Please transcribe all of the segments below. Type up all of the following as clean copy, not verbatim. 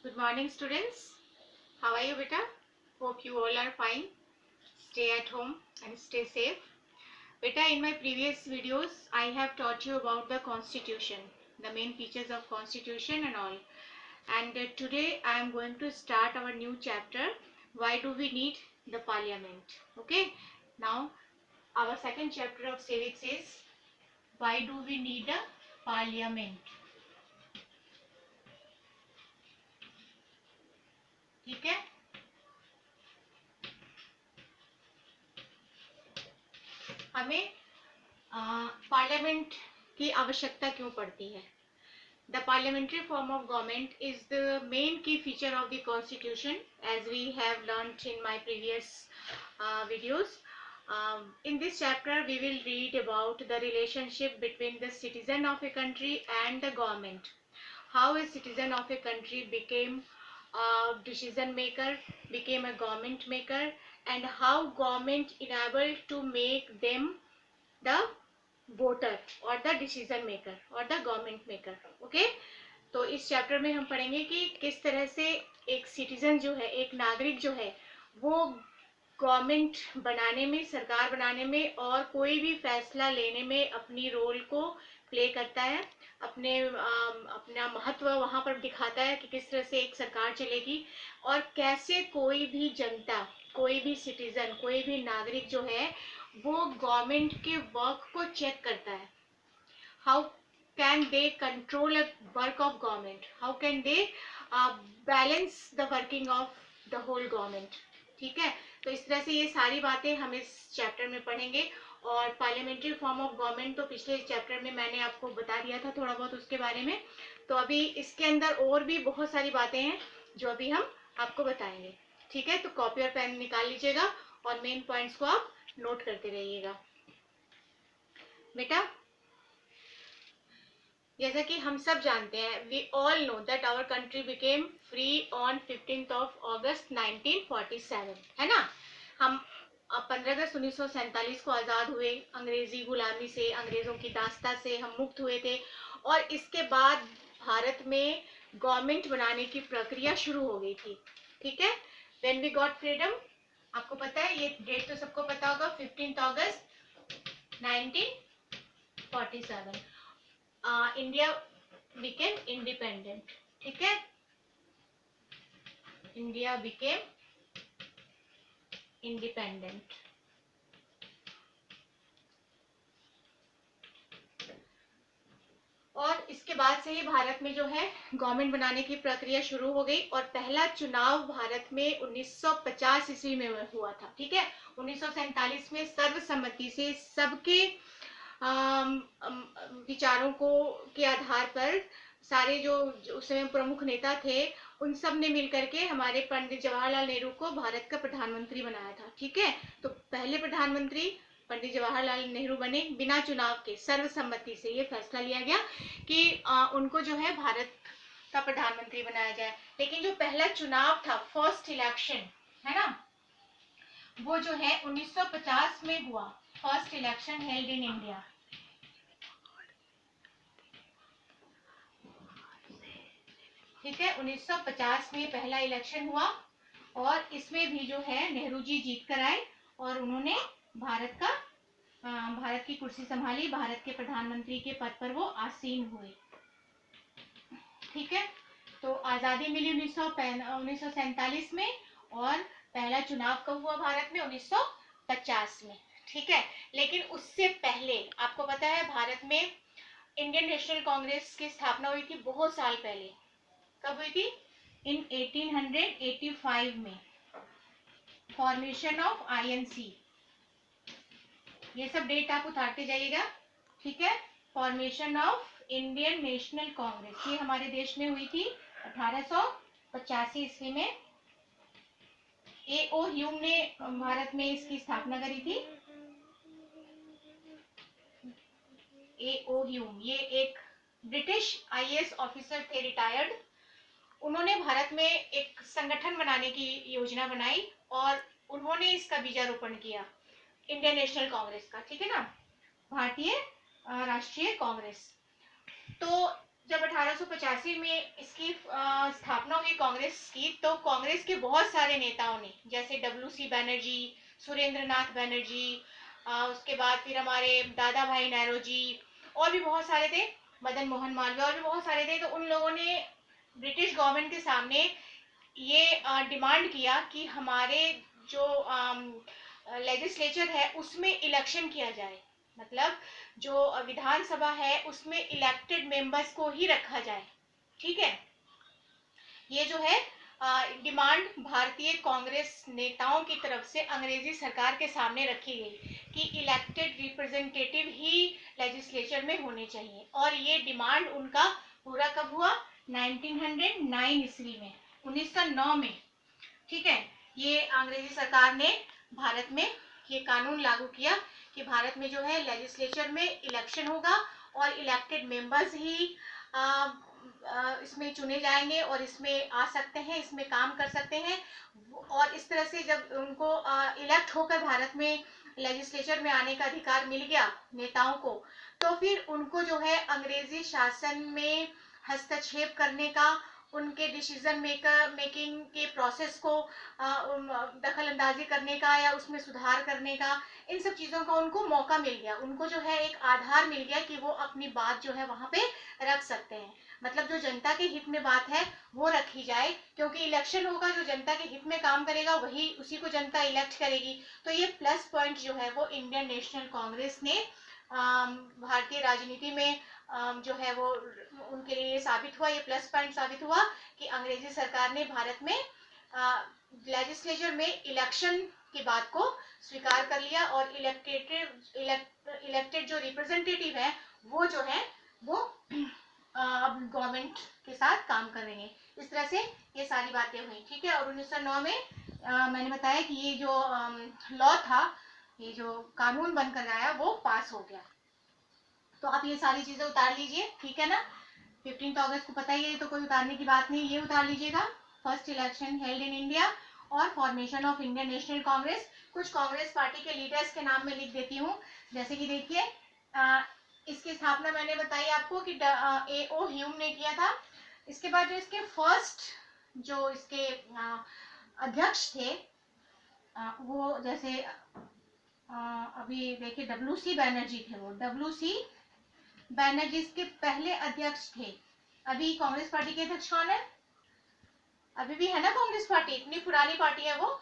Good morning, students. How are you, beta? Hope you all are fine. Stay at home and stay safe. Beta, in my previous videos, I have taught you about the Constitution, the main features of Constitution and all. And today I am going to start our new chapter. Why do we need the Parliament? Okay. Now, our second chapter of civics is why do we need a Parliament? ठीक है. हमें parliament की आवश्यकता क्यों पड़ती है? The parliamentary form of government is the main key feature of the constitution, as we have learnt in my previous videos. In this chapter we will read about the relationship between the citizen of a country and the government, how a citizen of a country became a decision maker, became a government maker, and how government enabled to make them the voter or the decision maker or the government maker. Okay, तो इस chapter में हम पढ़ेंगे कि किस तरह से एक सिटीजन जो है, एक नागरिक जो है, वो गवर्नमेंट बनाने में, सरकार बनाने में और कोई भी फैसला लेने में अपनी रोल को प्ले करता है, अपना महत्व वहां पर दिखाता है कि किस तरह से एक सरकार चलेगी और कैसे कोई भी जनता, कोई भी सिटीजन, कोई भी नागरिक जो है वो गवर्नमेंट के वर्क को चेक करता है. How can they control a work of government, how can they balance the working of the whole government. ठीक है, तो इस तरह से ये सारी बातें हम इस चैप्टर में पढ़ेंगे. और पार्लियामेंट्री फॉर्म ऑफ गवर्नमेंट तो पिछले चैप्टर में मैंने आपको बता दिया था थोड़ा बहुत उसके बारे में. तो अभी इसके अंदर और भी बहुत सारी बातें हैं जो अभी हम आपको बताएंगे. ठीक है, तो कॉपी और पेन निकाल लीजिएगा और मेन पॉइंट्स को आप नोट करते रहिएगा. बेटा, जैसा कि हम सब जानते हैं, we all know that our country became free on 15th of August 1947, है ना. हम 15 अगस्त 1947 को आज़ाद हुए, अंग्रेजी गुलामी से, अंग्रेजों की दास्ता से हम मुक्त हुए थे. और इसके बाद भारत में गवर्नमेंट बनाने की प्रक्रिया शुरू हो गई थी. ठीक है, व्हेन वी गॉट फ्रीडम, आपको पता है, ये डेट तो सबको पता होगा, 15 अगस्त 1947 इंडिया बिकेम इंडिपेंडेंट. ठीक है, इंडिया बिकेम इंडिपेंडेंट. और इसके बाद से ही भारत में जो है गवर्नमेंट बनाने की प्रक्रिया शुरू हो गई और पहला चुनाव भारत में 1950 ईस्वी में हुआ था. ठीक है, 1947 में सर्वसम्मति से सबके विचारों को के आधार पर सारे जो उस समय प्रमुख नेता थे उन सब ने मिलकर के हमारे पंडित जवाहरलाल नेहरू को भारत का प्रधानमंत्री बनाया था. ठीक है, तो पहले प्रधानमंत्री पंडित जवाहरलाल नेहरू बने बिना चुनाव के, सर्वसम्मति से ये फैसला लिया गया कि उनको जो है भारत का प्रधानमंत्री बनाया जाए. लेकिन जो पहला चुनाव था, फर्स्ट इलेक्शन, है ना, वो जो है 1950 में हुआ. First election held in India. ठीक है, 1950 में पहला इलेक्शन हुआ और इसमें भी जो है नेहरू जी जीत कर आए और उन्होंने भारत की कुर्सी संभाली, भारत के प्रधानमंत्री के पद पर वो आसीन हुए. ठीक है, तो आजादी मिली 1947 में और पहला चुनाव कब हुआ भारत में? 1950 में. ठीक है, लेकिन उससे पहले आपको पता है भारत में इंडियन नेशनल कांग्रेस की स्थापना हुई थी बहुत साल पहले. कब हुई थी? इन 1885 में. फॉर्मेशन ऑफ आईएनसी, ये सब डेट आप उतारते जाइएगा. ठीक है, formation of Indian National Congress ये हमारे देश में हुई थी 1885 ईस्वी में. ए.ओ. ह्यूम ने भारत में इसकी स्थापना करी थी. ए.ओ. ह्यूम ये एक ब्रिटिश आईएएस ऑफिसर थे, रिटायर्ड. उन्होंने भारत में एक संगठन बनाने की योजना बनाई और उन्होंने इसका बीजारोपण किया, इंडियन नेशनल कांग्रेस का. ठीक है ना, भारतीय राष्ट्रीय कांग्रेस. तो जब 1885 में इसकी स्थापना हुई कांग्रेस की, तो कांग्रेस के बहुत सारे नेताओं ने, जैसे डब्ल्यू.सी. बैनर्जी, सुरेंद्र नाथ बैनर्जी, उसके बाद फिर हमारे दादा भाई नौरोजी, और भी बहुत सारे थे, मदन मोहन मालवीय, और भी बहुत सारे थे। तो उन लोगों ने ब्रिटिश गवर्नमेंट के सामने ये डिमांड किया कि हमारे जो लेजिस्लेचर है उसमें इलेक्शन किया जाए, मतलब जो विधानसभा है उसमें इलेक्टेड मेंबर्स को ही रखा जाए। ठीक है, ये जो है डिमांड भारतीय कांग्रेस नेताओं की तरफ से अंग्रेजी सरकार के सामने रखी गई कि इलेक्टेड रिप्रेजेंटेटिव ही लेजिस्लेचर में होने चाहिए। और ये डिमांड उनका पूरा कब हुआ? 1909 ईस्वी में, 1909 में। ठीक है, ये अंग्रेजी सरकार ने भारत में ये कानून लागू किया कि भारत में जो है लेजिस्लेचर में इलेक्शन होगा और इलेक्टेड मेंबर्स ही इसमें चुने जाएंगे और इसमें आ सकते हैं, इसमें काम कर सकते हैं। और इस तरह से जब उनको इलेक्ट होकर भारत में लेजिस्लेचर में आने का अधिकार मिल गया नेताओं को, तो फिर उनको जो है अंग्रेजी शासन में हस्तक्षेप करने का, उनके डिसीजन मेकिंग के प्रोसेस को दखल अंदाजी करने का या उसमें सुधार करने का, इन सब चीजों का उनको मौका मिल गया। उनको जो है एक आधार मिल गया कि वो अपनी बात जो है वहां पे रख सकते हैं। मतलब जो जनता के हित में बात है वो रखी जाए, क्योंकि इलेक्शन होगा, जो जनता के हित में काम करेगा वही, उसी को जनता इलेक्ट करेगी। तो ये प्लस पॉइंट जो है वो इंडियन नेशनल कांग्रेस ने भारतीय राजनीति में जो है वो उनके लिए साबित हुआ, ये प्लस पॉइंट साबित हुआ कि अंग्रेजी सरकार ने भारत में लेजिस्लेचर में इलेक्शन की बात को स्वीकार कर लिया और इलेक्टेड जो रिप्रेजेंटेटिव है वो जो है वो अब गवर्नमेंट के साथ काम कर रहे हैं। इस तरह से ये सारी बातें हुई। ठीक है, और 1909 में मैंने बताया कि ये जो लॉ था, ये जो कानून बनकर आया वो पास हो गया। तो आप ये सारी चीजें उतार लीजिए, ठीक है ना। 15 अगस्त को पता ही है, तो कोई उतारने की बात नहीं, ये उतार लीजिएगा। First election held in India और formation of Indian National Congress. कुछ कांग्रेस पार्टी के लीडर्स के नाम में लिख देती हूँ, जैसे कि देखिए इसकी स्थापना मैंने बताई आपको कि A.O. ह्यूम ने किया था। इसके बाद जो इसके फर्स्ट जो इसके अध्यक्ष थे वो जैसे अभी देखिए डब्ल्यू.सी. बैनर्जी थे, वो डब्ल्यू.सी. बैनर्जी इसके पहले अध्यक्ष थे। अभी कांग्रेस पार्टी के अध्यक्ष कौन है? अभी भी है ना कांग्रेस पार्टी, इतनी पुरानी पार्टी है वो,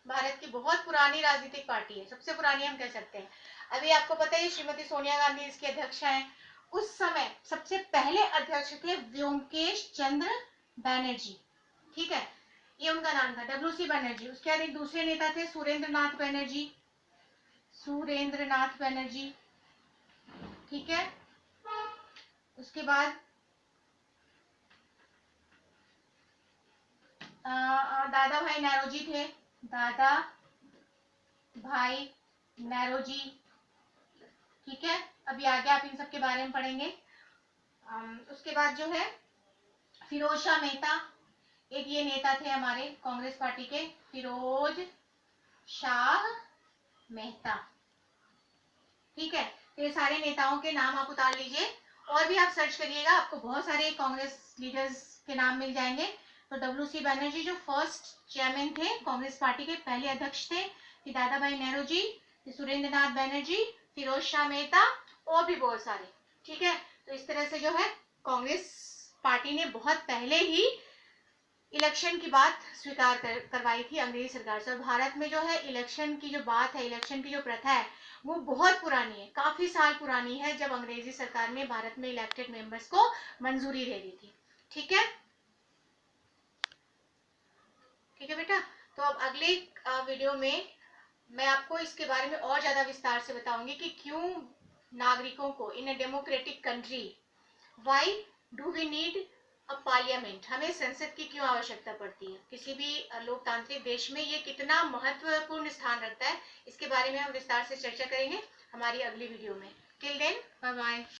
भारत की बहुत पुरानी राजनीतिक पार्टी है, सबसे पुरानी हम कह सकते हैं। अभी आपको पता है श्रीमती सोनिया गांधी इसके अध्यक्ष हैं। उस समय सबसे पहले अध्यक्ष थे व्योमकेश चंद्र बैनर्जी। ठीक है, ये उनका नाम था, डब्ल्यू.सी. बैनर्जी। उसके बाद एक दूसरे नेता थे सुरेंद्र नाथ बैनर्जी, सुरेंद्र नाथ बैनर्जी। ठीक है, उसके बाद दादा भाई नौरोजी थे, दादा भाई नौरोजी। ठीक है, अभी आगे आप इन सब के बारे में पढ़ेंगे। उसके बाद जो है फिरोज शाह मेहता, एक ये नेता थे हमारे कांग्रेस पार्टी के, फिरोज शाह मेहता। ठीक है, तो ये सारे नेताओं के नाम आप उतार लीजिए, और भी आप सर्च करिएगा, आपको बहुत सारे कांग्रेस लीडर्स के नाम मिल जाएंगे। तो डब्ल्यू.सी. बैनर्जी जो फर्स्ट चेयरमैन थे कांग्रेस पार्टी के, पहले अध्यक्ष थे, फिर दादा भाई नौरोजी, फिर सुरेंद्र नाथ बैनर्जी, फिरोज शाह मेहता, और भी बहुत सारे। ठीक है, तो इस तरह से जो है कांग्रेस पार्टी ने बहुत पहले ही इलेक्शन की बात स्वीकार करवाई थी अंग्रेजी सरकार से। और भारत में जो है इलेक्शन की जो बात है, इलेक्शन की जो प्रथा है वो बहुत पुरानी है, काफी साल पुरानी है, जब अंग्रेजी सरकार ने भारत में इलेक्टेड मेंबर्स को मंजूरी दे दी थी। ठीक है, ठीक है बेटा। तो अब अगले वीडियो में मैं आपको इसके बारे में और ज्यादा विस्तार से बताऊंगी कि क्यों नागरिकों को in a democratic country, why do we need a parliament, हमें संसद की क्यों आवश्यकता पड़ती है। किसी भी लोकतांत्रिक देश में ये कितना महत्वपूर्ण स्थान रखता है, इसके बारे में हम विस्तार से चर्चा करेंगे हमारी अगली वीडियो में। Till then bye bye.